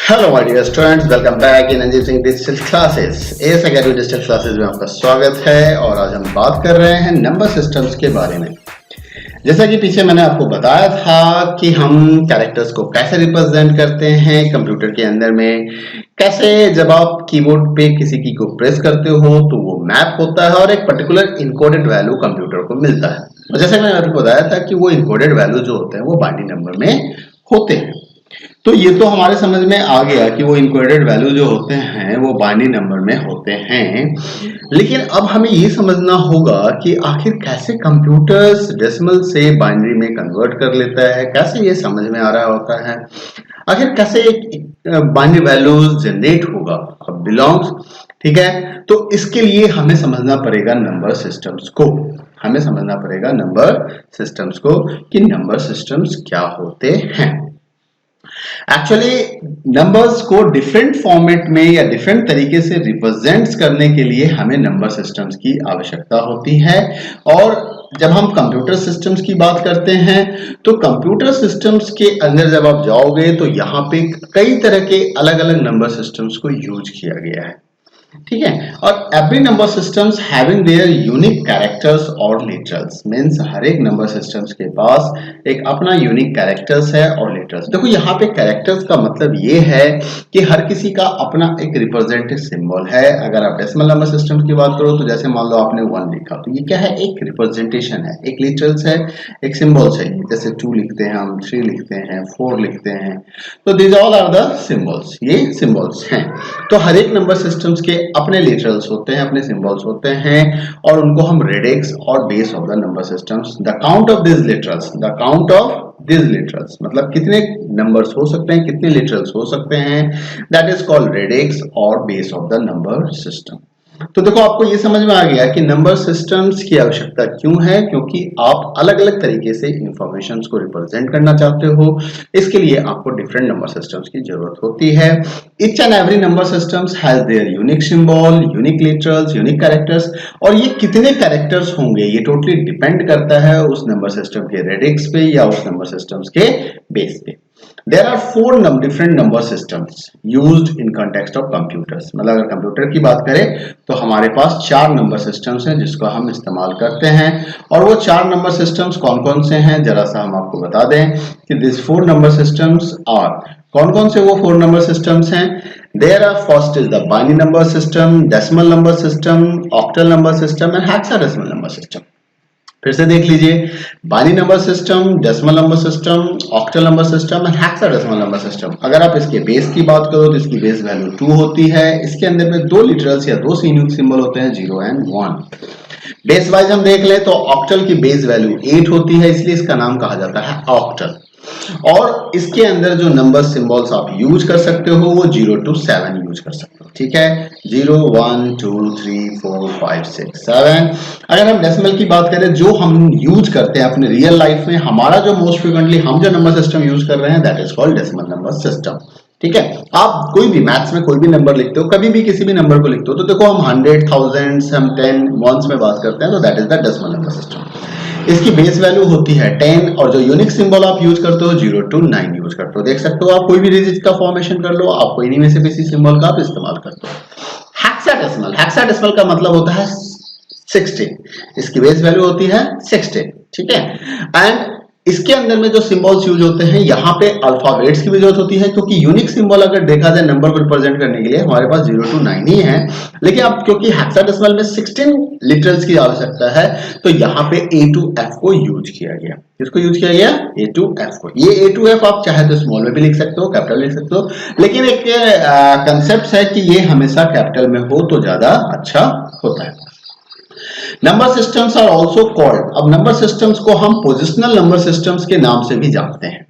Hello my dear students, welcome back in Anjeet Singh digital classes. AS academy digital classes में आपका स्वागत है। और आज हम बात कर रहे हैं नंबर सिस्टम्स के बारे में। जैसा कि पीछे मैंने आपको बताया था कि हम कैरेक्टर्स को कैसे रिप्रेजेंट करते हैं कंप्यूटर के अंदर में, कैसे जब आप कीबोर्ड पे किसी की को प्रेस करते हो तो वो मैप होता है और एक पर्टिकुलर इनकोडेड वैल्यू कंप्यूटर को मिलता है। और जैसा कि मैंने आपको बताया था कि वो इनकोडेड वैल्यू जो होते हैं वो बाइनरी नंबर में होते हैं। तो ये तो हमारे समझ में आ गया कि वो इनकोडेड वैल्यू जो होते हैं वो बाइनरी नंबर में होते हैं। लेकिन अब हमें ये समझना होगा कि आखिर कैसे कंप्यूटर्स डेसिमल से बाइनरी में कन्वर्ट कर लेता है, कैसे ये समझ में आ रहा होता है, आखिर कैसे एक बाइनरी वैल्यू जनरेट होगा अब बिलोंग्स। ठीक है, तो इसके लिए हमें समझना पड़ेगा नंबर सिस्टम्स को। हमें समझना पड़ेगा नंबर सिस्टम्स को कि नंबर सिस्टम्स क्या होते हैं। एक्चुअली नंबर्स को डिफरेंट फॉर्मेट में या डिफरेंट तरीके से रिप्रेजेंट्स करने के लिए हमें नंबर सिस्टम्स की आवश्यकता होती है। और जब हम कंप्यूटर सिस्टम्स की बात करते हैं तो कंप्यूटर सिस्टम्स के अंदर जब आप जाओगे तो यहाँ पे कई तरह के अलग अलग नंबर सिस्टम्स को यूज किया गया है। ठीक है, और every number systems having their unique characters और लिटरल्स, मींस हर एक नंबर सिस्टम्स के पास एक अपना यूनिक कैरेक्टर्स है और लिटरल्स। देखो यहाँ पे कैरेक्टर्स का मतलब ये है कि हर किसी का अपना एक रिप्रेजेंटेटिव सिंबल है। अगर आप डेसिमल नंबर सिस्टम की बात करो तो जैसे मान लो आपने 1 लिखा तो ये क्या है, एक रिप्रेजेंटेशन है, एक लिटरल्स है, एक सिंबल्स है। जैसे 2 लिखते हैं हम, 3 लिखते हैं, 4 लिखते हैं, तो these all are the symbols, ये सिंबल्स हैं। तो हर एक नंबर सिस्टम्स के अपने लिटरल्स होते हैं, अपने सिंबल्स होते हैं और उनको हम रेडिक्स और base of the number systems, the count of this literals, the count of this literals मतलब कितने नंबर्स हो सकते हैं, कितने लिटरल्स हो सकते हैं, दैट इज कॉल्ड रेडिक्स और base of the number system. तो देखो आपको ये समझ में आ गया कि नंबर सिस्टम्स की आवश्यकता क्यों है, क्योंकि आप अलग अलग तरीके से इंफॉर्मेशन को रिप्रेजेंट करना चाहते हो। इसके लिए आपको डिफरेंट नंबर सिस्टम्स की जरूरत होती है। Each and every number systems has their unique symbol, unique literals, unique characters. और ये कितने कैरेक्टर्स होंगे ये टोटली डिपेंड करता है उस नंबर सिस्टम के रेडिक्स पे या उस नंबर सिस्टम्स के बेस पे। There are 4 different number systems used in context of computers। मतलब अगर कंप्यूटर की बात करें तो हमारे पास 4 नंबर सिस्टम्स हैं जिसको हम इस्तेमाल करते हैं। और वो 4 नंबर सिस्टम्स कौन कौन से हैं जरा सा हम आपको बता दें कि दिस 4 नंबर सिस्टम्स आर, कौन कौन से वो 4 नंबर सिस्टम्स हैं। There are first is the binary number system, decimal number system, octal number system and hexadecimal number system। फिर से देख लीजिए, binary number system, decimal number system, octal number system and hexadecimal number system. अगर आप इसके base की बात करो तो इसकी बेस वैल्यू 2 होती है। इसके अंदर में 2 लिटरल्स या 2 यूनिक सिंबल होते हैं, 0 एंड 1। बेस वाइज हम देख ले तो ऑक्टल की बेस वैल्यू 8 होती है, इसलिए इसका नाम कहा जाता है ऑक्टल। और इसके अंदर जो नंबर सिंबल्स आप यूज कर सकते हो वो 0 to 7 यूज कर सकते हो। ठीक है, 0 1 2 3 4 5 6 7। अगर हम डेसिमल की बात करें जो हम यूज करते हैं अपने रियल लाइफ में, हमारा जो मोस्ट फ्रिक्वेंटली हम जो नंबर सिस्टम यूज कर रहे हैं that is called decimal number system. ठीक है, आप कोई भी मैथ्स में कोई भी नंबर लिखते हो, कभी भी किसी भी नंबर को लिखते हो तो देखो हम 100 1000 हम 10 वंस में बात करते हैं तो that is the decimal number system. इसकी बेस वैल्यू होती है 10 और जो यूनिक सिंबल आप यूज करते हो 0 to 9 यूज करते हो। देख सकते हो आप कोई भी डिजिट का फॉर्मेशन कर लो, आपको इन्हीं में से किसी सिंबल का आप इस्तेमाल करते हो। हेक्साडेसिमल, हेक्साडेसिमल का मतलब होता है 16, इसकी बेस वैल्यू होती है 16। ठीक है, एंड इसके अंदर में जो सिंबल्स यूज होते हैं यहाँ पे अल्फाबेट्स की भी जरूरत होती है, क्योंकि यूनिक सिंबल अगर देखा जाए नंबर को रिप्रेजेंट करने के लिए हमारे पास 0 to 9 ही है। लेकिन अब क्योंकि हेक्साडेसिमल में 16 लिटरल्स की आवश्यकता है तो यहाँ पे A to F को यूज किया गया। किसको यूज किया गया? A to F को। ये A to F आप चाहे तो स्मॉल में भी लिख सकते हो, कैपिटल लिख सकते हो, लेकिन एक कंसेप्ट है कि ये हमेशा कैपिटल में हो तो ज्यादा अच्छा होता है। Number systems are also called, अब नंबर सिस्टम्स को हम पोजिशनल नंबर सिस्टम्स के नाम से भी जानते हैं।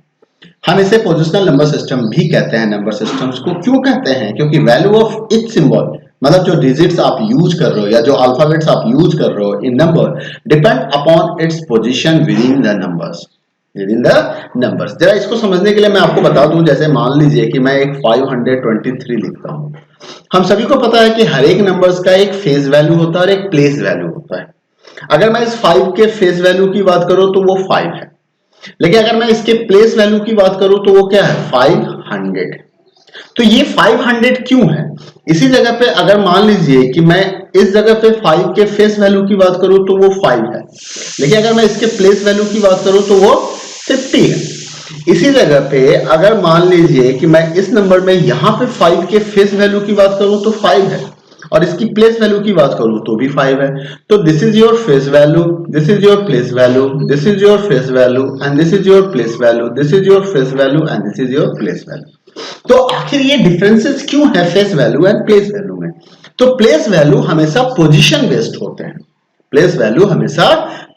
हम इसे पोजिशनल नंबर सिस्टम भी कहते हैं। नंबर सिस्टम्स को क्यों कहते हैं? क्योंकि वैल्यू ऑफ ईच सिंबल, मतलब जो डिजिट्स आप यूज कर रहे हो या जो अल्फाबेट्स आप यूज कर रहे हो in number depend upon its position within the numbers, within the numbers. जरा इसको समझने के लिए मैं आपको बता दूं, जैसे मान लीजिए कि मैं एक 523 लिखता हूं। हम सभी को पता है कि हर एक नंबर्स का एक फेज वैल्यू होता है और एक प्लेस वैल्यू होता है। अगर मैं इस 5 के फेज वैल्यू की बात करूं तो वो 5 है, लेकिन अगर मैं इसके प्लेस वैल्यू की बात करूं तो वो क्या है? 500। तो ये 500 क्यों है? इसी जगह पे अगर मान लीजिए कि मैं इस जगह पे 5 के फेस वैल्यू की बात करूं तो वो 5 है, लेकिन अगर मैं इसके प्लेस वैल्यू की बात करूं तो वो 50 है। इसी जगह पे अगर मान लीजिए कि मैं इस नंबर में यहां पे 5 के फेस वैल्यू की बात करूं तो 5 है, और इसकी प्लेस वैल्यू की बात करूं तो भी 5 है। तो this is your face value, this is your place value, this is your face value and this is your place value, this is your face value and this is your place value. तो आखिर ये differences क्यों है face value and place value में? तो place value हमेशा position based होते हैं, प्लेस वैल्यू हमेशा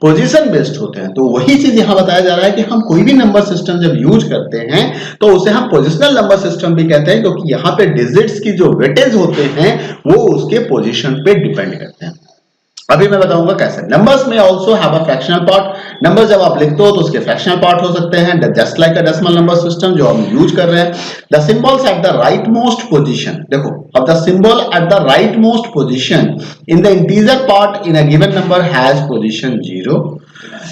पोजीशन बेस्ड होते हैं। तो वही चीज यहां बताया जा रहा है कि हम कोई भी नंबर सिस्टम जब यूज करते हैं तो उसे हम पोजिशनल नंबर सिस्टम भी कहते हैं, क्योंकि यहां पे डिजिट्स की जो वेटेज होते हैं वो उसके पोजीशन पे डिपेंड करते हैं। अभी मैं बताऊंगा कैसे। नंबर्स में also have a fractional part. Number जब आप लिखते हो तो उसके फ्रैक्शनल पार्ट हो सकते हैं, just like a decimal number system जो हम यूज कर रहे हैं। The symbols at the right most position, देखो अब the symbol at the right most position in the integer part in a given number has position 0.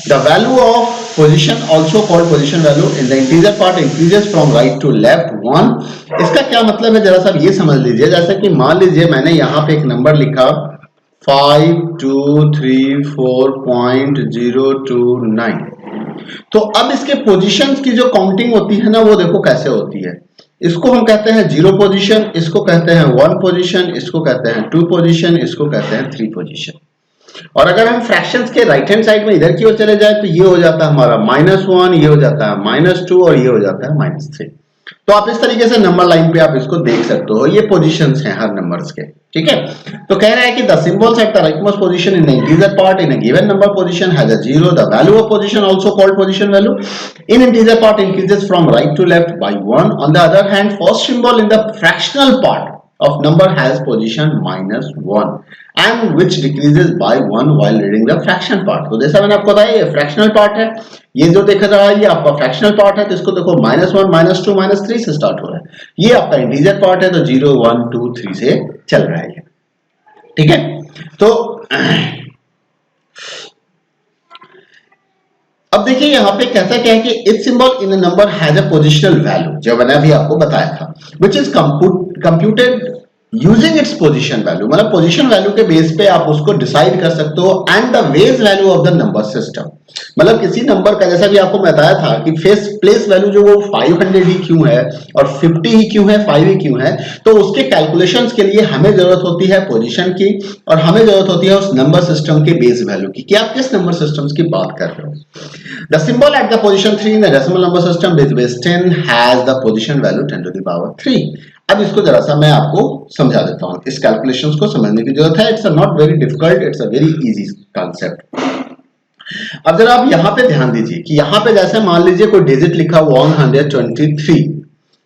The value of position also called position value in the integer part increases from right to left 1. इसका क्या मतलब है जरा सा ये समझ लीजिए। जैसे कि मान लीजिए मैंने यहाँ पे एक नंबर लिखा 5234.029, तो अब इसके पोजीशंस की जो काउंटिंग होती है ना वो देखो कैसे होती है। इसको हम कहते हैं 0 पोजीशन, इसको कहते हैं 1 पोजीशन, इसको कहते हैं 2 पोजीशन, इसको कहते हैं 3 पोजीशन। और अगर हम फ्रैक्शंस के राइट हैंड साइड में इधर की ओर चले जाए तो ये हो जाता है हमारा -1, ये हो जाता है -2 और ये हो जाता है -3। तो आप इस तरीके से नंबर लाइन पे आप इसको देख सकते हो, ये पोजीशंस हैं हर नंबर्स के, ठीक है। तो कह रहा है कि the symbols at the rightmost position in the integer part in a given number position has a 0. The value of position also called position value in integer part increases from right to left by 1. On the other hand first symbol in the fractional part of number has position -1 and which decreases by 1 while reading the fraction part. तो जैसा मैंने आपको बताया ये fractional part है, ये जो देखा जा रहा है ये आपका फ्रैक्शनल पार्ट है, तो इसको देखो -1 -2 -3 से स्टार्ट हो रहा है। ये आपका इंटीजर पार्ट है तो 0 1 2 3 से चल रहा है, ठीक है। तो अब देखिए यहाँ पे कहता क्या है कि etch symbol in a number has a positional value, जो मैंने अभी आपको बताया था, which is computed using its position value. मतलब पोजीशन वैल्यू के बेस पे आप उसको डिसाइड कर सकते हो and the base value of the number system. मतलब किसी नंबर का जैसा भी आपको बताया था कि फेस प्लेस वैल्यू जो वो 500 ही क्यों है और 50 ही क्यों है, 5 ही क्यों है, तो उसके कैलकुलेशंस के लिए हमें जरूरत होती है पोजीशन की और हमें जरूरत होती है उस नंबर सिस्टम के बेस वैल्यू की कि आप किस नंबर सिस्टम्स की बात कर रहे हो। The symbol at the position 3 in the decimal number system which base 10 has the position value 10 to the power 3. अब इसको जरा सा मैं आपको समझा देता हूं, इस कैलकुलेशंस को समझने की जरूरत है। It's not very difficult, it's a very easy concept. अब जरा आप यहां पे ध्यान दीजिए कि यहां पे जैसे मान लीजिए कोई डिजिट लिखा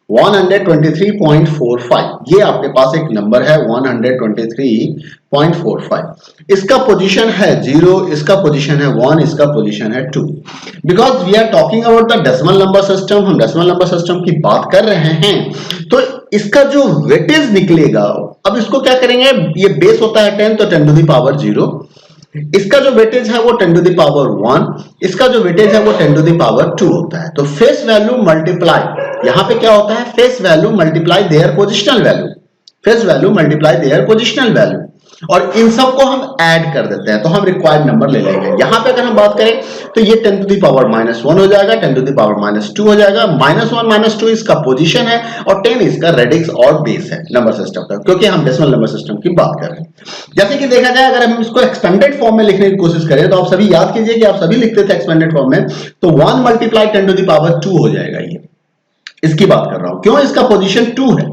123.45, ये आपके पास एक नंबर है 123.45, इसका पोजीशन है 0, इसका पोजीशन है 1, इसका पोजीशन है 2। Because we are talking about the decimal number system, हम डेसिमल नंबर सिस्टम की बात कर रहे हैं, तो इसका जो वेटेज निकलेगा, अब इसको क्या करेंगे, ये बेस होता है 10 तो 10 to the power 0, इसका जो वेटेज है वो 10 to the power 1, इसका जो वेटेज है वो 10 to the power 2 होता है। तो फेस वैल्यू मल्टीप्लाई, यहां पे क्या होता है, face value multiply their positional value, face value multiply their positional value, और इन सबको हम ऐड कर देते हैं तो हम रिक्वायर्ड नंबर ले लेंगे। यहां पे अगर हम बात करें तो ये 10 to the power -1 हो जाएगा, 10 to the power -2 हो जाएगा, -1 -2 इसका पोजीशन है और 10 इसका रेडिक्स और बेस है नंबर सिस्टम का, क्योंकि हम डेसिमल नंबर सिस्टम की बात कर रहे हैं। जैसे कि देखा जाए अगर हम इसको एक्सपेंडेड फॉर्म में लिखने की कोशिश करें तो आप सभी याद कीजिए कि आप सभी लिखते थे एक्सपेंडेड फॉर्म में, तो 1 × 10 to the power 2 हो जाएगा। ये इसकी बात कर रहा हूं, क्यों, इसका पोजीशन 2 है।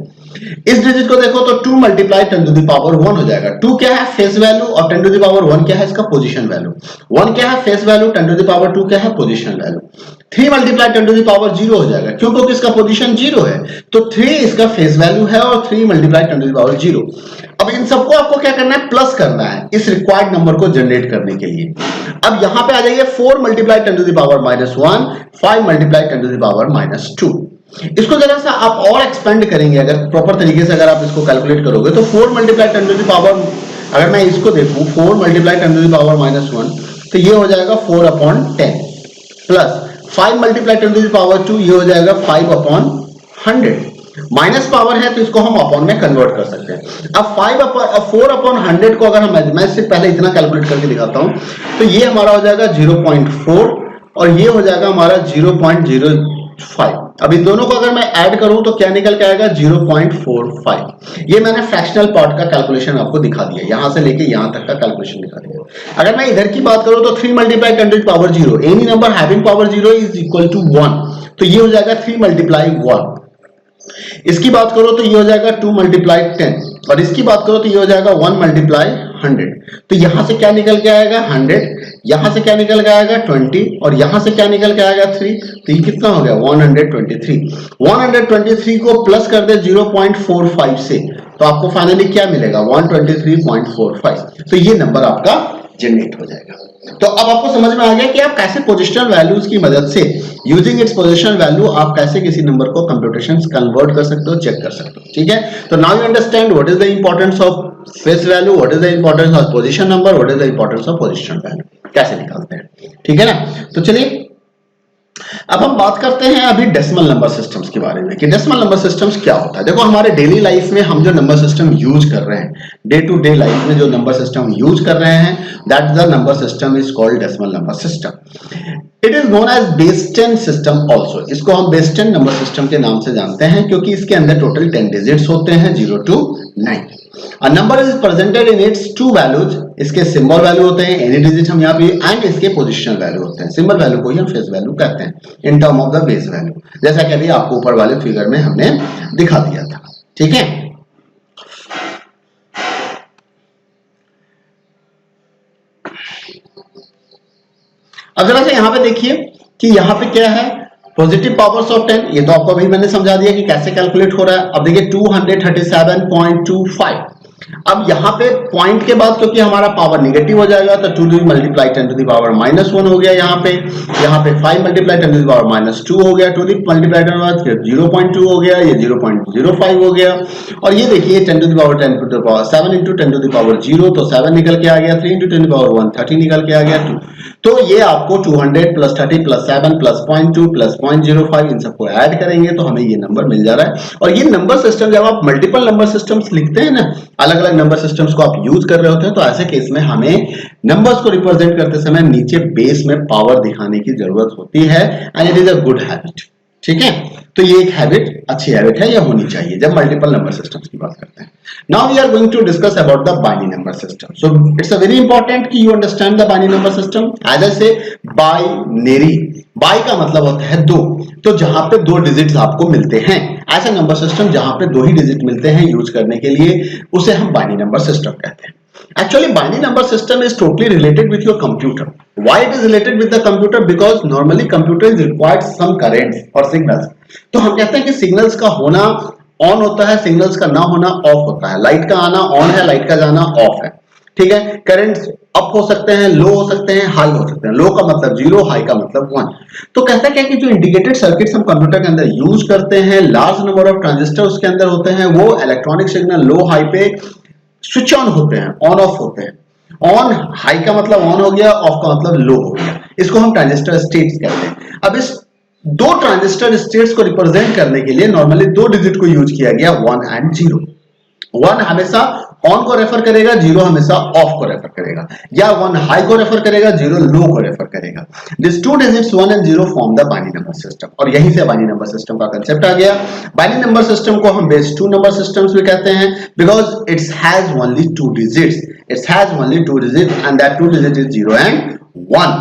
इस डिजिट को देखो तो 2 × 10 to the power 1 हो जाएगा। 2 क्या है, फेस वैल्यू, और 10 to the power 1 क्या है, इसका पोजीशन वैल्यू। 1 क्या है, face value, 10 to the power 2 क्या है, position value. 3 × 10 to the power 0 हो जाएगा, क्यों, क्योंकि इसका पोजीशन 0 है, तो 3 इसका फेस वैल्यू है और 3 × 10 to the power 0। अब इन सबको आपको क्या करना है, प्लस करना है इस रिक्वायर्ड नंबर को जनरेट करने के लिए। अब यहां पे आ जाइए 4 × 10 to the power -1, 5 × 10 to the power -2। इसको जरा सा आप और एक्सपेंड करेंगे, अगर प्रॉपर तरीके से अगर आप इसको कैलकुलेट करोगे तो 4 × 10 to the power, अगर मैं इसको देखूं 4 × 10 to the power -1 तो ये हो जाएगा 4/10, प्लस 5 × 10 to the power 2 ये हो जाएगा 5/100, माइनस पावर है तो इसको हम अपॉन में कन्वर्ट कर सकते हैं। अब 4 अपॉन 100 को अगर हम, मैं इससे पहले इतना कैलकुलेट करके दिखाता हूं, तो ये हमारा हो जाएगा 0.4 और ये हो जाएगा हमारा 0.05। अब इन दोनों को अगर मैं ऐड करूं तो क्या निकल के आएगा 0.45। ये मैंने फ्रैक्शनल पार्ट का कैलकुलेशन आपको दिखा दिया, यहां से लेके यहां तक का कैलकुलेशन दिखा दिया। अगर मैं इधर की बात करूं तो 3 multiply 10 to the power 0, any number having power 0 is equal to 1, तो ये हो जाएगा 3 मल्टीप्लाई 1। इसकी बात करो तो ये हो जाएगा 2 मल्टीप्लाई 10 और इसकी बात करो तो ये हो जाएगा 1 मल्टीप्लाई 100। तो यहां से क्या निकल के आएगा 100, यहां से क्या निकल के आएगा 20 और यहां से क्या निकल के आएगा 3। तो ये कितना हो गया 123। 123 को प्लस कर दे 0.45 से तो आपको फाइनली क्या मिलेगा 123.45। तो ये नंबर आपका जनरेट हो जाएगा। तो अब आपको समझ में आ गया कि आप कैसे पोजिशनल वैल्यूज की मदद से यूजिंग इट्स पोजिशनल वैल्यू आप कैसे किसी नंबर को कंप्यूटेशंस कन्वर्ट कर सकते हो, चेक कर सकते हो। ठीक है, तो now you understand what is the importance of face value, what is the importance of position number, what is the importance of positional value, कैसे निकालते हैं। ठीक है ना, तो चलिए अब हम बात करते हैं अभी डेसिमल नंबर सिस्टम्स के बारे में कि डेसिमल नंबर सिस्टम्स क्या होता है। देखो हमारे डेली लाइफ में हम जो नंबर सिस्टम यूज कर रहे हैं, डे टू डे लाइफ में जो नंबर सिस्टम यूज कर रहे हैं, that the number system is called decimal number system. It is known as base 10 system also. इसको हम बेस 10 नंबर सिस्टम के नाम से जानते हैं क्योंकि इसके अंदर टोटल 10 डिजिट्स होते हैं 0 to 9। A number is presented in its two values, इसके सिंबल वैल्यू होते हैं एनी डिजिट हम यहाँ पे, एंड इसके पोजिशनल वैल्यू होते हैं। सिंबल वैल्यू को ही हम फेस वैल्यू कहते हैं in term of the base value, जैसा कि अभी आपको ऊपर वाले फिगर में हमने दिखा दिया था। ठीक है, अब जरा से यहां पे देखिए कि यहां पे क्या है पॉजिटिव पावर्स ऑफ 10, ये तो आपको अभी मैंने समझा दिया कि कैसे कैलकुलेट हो रहा है। अब देखिए 237.25। अब यहाँ पे पॉइंट के बाद क्योंकि हमारा पावर निगेटिव हो जाएगा तो 2 मल्टीप्लाई 10 टू द पावर -1 हो गया यहाँ पे 5 मल्टीप्लाई 10 टू द पावर -2 हो गया, 2 मल्टीप्लाई 0.2 हो गया, ये 0.05 हो गया, और ये देखिए 10 to the power 10 to the power 7 into 10 to the power 0 तो 7 निकल के आ गया, 3 इंटू 10 टू द पावर 1 30 निकल के आ गया 2। तो ये आपको 200 प्लस 30 प्लस 7 प्लस 0.2 प्लस 0.05 इन सबको ऐड करेंगे तो हमें ये नंबर मिल जा रहा है। और ये नंबर सिस्टम जब आप मल्टीपल नंबर सिस्टम्स लिखते हैं ना, अलग अलग नंबर सिस्टम्स को आप यूज कर रहे होते हैं, तो ऐसे केस में हमें नंबर्स को रिप्रेजेंट करते समय नीचे बेस में पावर दिखाने की जरूरत होती है, and it is a good habit. ठीक है, तो ये एक हैबिट अच्छी हैबिट है, यह होनी चाहिए जब मल्टीपल नंबर सिस्टम्स की बात करते हैं। Now we are going to discuss about the binary number system. So it's a very important कि you understand the binary number system. As I say binary, by का मतलब होता है दो, तो जहां पे 2 डिजिट्स आपको मिलते हैं, ऐसा नंबर सिस्टम जहां पे 2 ही डिजिट मिलते हैं यूज करने के लिए, उसे हम बाइनरी नंबर सिस्टम कहते हैं। Actually, binary number system is totally related with your computer. Why it is related with the computer? Because normally computer is required some currents or signals. तो हम कहते हैं कि सिग्नल्स का होना ऑन होता है, सिग्नल्स का ना होना ऑफ होता है। लाइट का आना ऑन है, लाइट का जाना ऑफ है। ठीक है, करंट्स अप हो सकते हैं, लो हो सकते हैं, हाई हो सकते हैं। लो का मतलब 0, हाई का मतलब 1। तो कहता क्या कि जो इंडिकेटेड सर्किट्स हम कंप्यूटर के अंदर यूज करते हैं, लार्ज नंबर ऑफ ट्रांजिस्टर उसके अंदर होते हैं, वो इलेक्ट्रॉनिक सिग्नल लो हाई पे स्विच ऑन होते हैं, ऑन ऑफ होते हैं। ऑन हाई का मतलब ऑन हो गया, ऑफ का मतलब लो हो गया। इसको हम ट्रांजिस्टर स्टेट्स कहते हैं। अब इस 2 ट्रांजिस्टर स्टेट्स को रिप्रेजेंट करने के लिए नॉर्मली 2 डिजिट को यूज किया गया, 1 एंड 0। 1 हमेशा ऑन को रेफर करेगा, 0 हमेशा ऑफ को रेफर करेगा, या 1 हाई को रेफर करेगा, 0 लो को रेफर करेगा। This 2 digits 1 and 0 form the binary number system, और यहीं से बाइनरी नंबर सिस्टम का कांसेप्ट आ गया। बाइनरी नंबर सिस्टम को हम बेस 2 नंबर सिस्टम्स भी कहते हैं because it's has only 2 digits, it's has only 2 digits and that 2 digit is 0 and 1।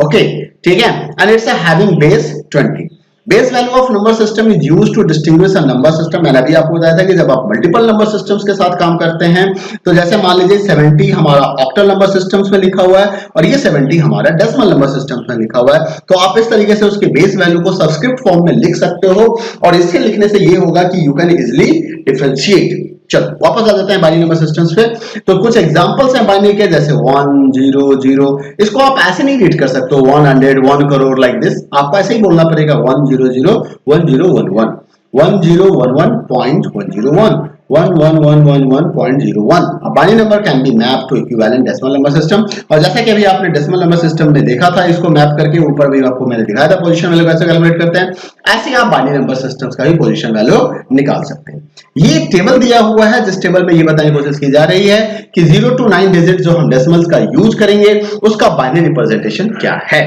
Okay, ठीक है, and it's having base 20। Base value of number system is used to distinguish a number system. मैंने अभी आपको बताया था कि जब आप मल्टीपल नंबर सिस्टम्स के साथ काम करते हैं, तो जैसे मान लीजिए 70 हमारा ऑक्टल नंबर सिस्टम्स में लिखा हुआ है और ये 70 हमारा डेसिमल नंबर सिस्टम्स में लिखा हुआ है, तो आप इस तरीके से उसके बेस वैल्यू को सबस्क्रिप्ट फॉर्म में लिख सकते हो, और इसके लिखने से ये होगा कि यू कैन इजिली डिफरेंशिएट। चलो वापस आ जाते हैं बाइनरी नंबर सिस्टम्स पे। तो कुछ एग्जांपल्स हैं बाइनरी के, जैसे 1 0 0। इसको आप ऐसे नहीं रीड कर सकते 100 1 करोड़ लाइक दिस, आपको ऐसे ही बोलना पड़ेगा 1 0 0 1 0 1 1 1011.101 11111.01. A binary number can be mapped to equivalent decimal number system. और जैसा कि अभी आपने डेसिमल नंबर सिस्टम में देखा था, इसको मैप करके ऊपर भी आपको मैंने दिखाया था पोजीशन वैल्यू कैसे कैलकुलेट करते हैं, ऐसे आप बाइनरी नंबर सिस्टम्स का भी पोजीशन वैल्यू निकाल सकते हैं। ये टेबल दिया हुआ है जिस टेबल में ये बताने की कोशिश की जा रही है कि 0 to 9 डिजिट जो हम डेसिमल्स का यूज करेंगे उसका बाइनरी रिप्रेजेंटेशन क्या है,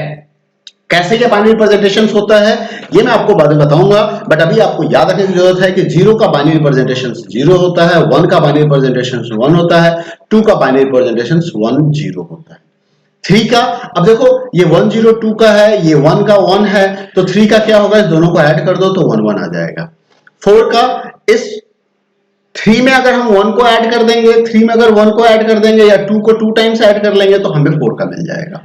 कैसे क्या बाइनरी रिप्रेजेंटेशन होता है ये मैं आपको बाद में बताऊंगा। बट अभी आपको याद रखने की जरूरत है कि 0 का बाइनरी रिप्रेजेंटेशन 0 होता है, 1 का बाइनरी रिप्रेजेंटेशन 1 होता है, 2 का बाइनरी रिप्रेजेंटेशन 1 0 होता है। 3 का, अब देखो ये 1 0 2 का है, ये 1 का 1 है, तो 3 का क्या होगा, इस दोनों को ऐड कर दो तो 1 1 आ जाएगा। 4 का, इस 3 में अगर हम 1 को ऐड कर देंगे, 3 में अगर 1 को ऐड कर देंगे या 2 को 2 टाइम्स ऐड कर लेंगे तो हमें 4 का मिल जाएगा।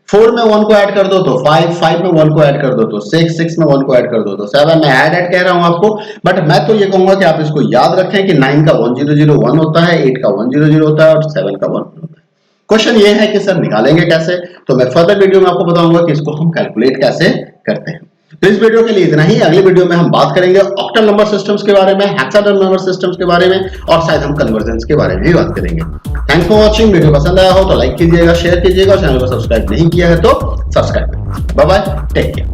4 में 1 को ऐड कर दो तो 5, 5 में 1 को ऐड कर दो तो 6, 6 में 1 को ऐड कर दो तो 7। मैं ऐड कह रहा हूं आपको, बट मैं तो ये कहूंगा कि आप इसको याद रखें कि 9 का 1 0 0 1 होता है, 8 का 1 0 0 होता है और 7 का 1 होता है। क्वेश्चन ये है कि सर निकालेंगे कैसे, तो मैं फर्दर वीडियो में आपको बताऊंगा कि इसको हम कैलकुलेट कैसे करते हैं। तो इस वीडियो के लिए इतना ही। अगले वीडियो में हम बात करेंगे ऑक्टल नंबर सिस्टम्स के बारे में, हेक्साडेसिमल नंबर सिस्टम्स के बारे में और शायद हम कन्वर्जन्स के बारे में भी बात करेंगे। Thanks for watching. वीडियो पसंद आया हो तो लाइक कीजिएगा, शेयर कीजिएगा और चैनल को सब्सक्राइब नहीं किया है तो subscribe. Bye bye, take care.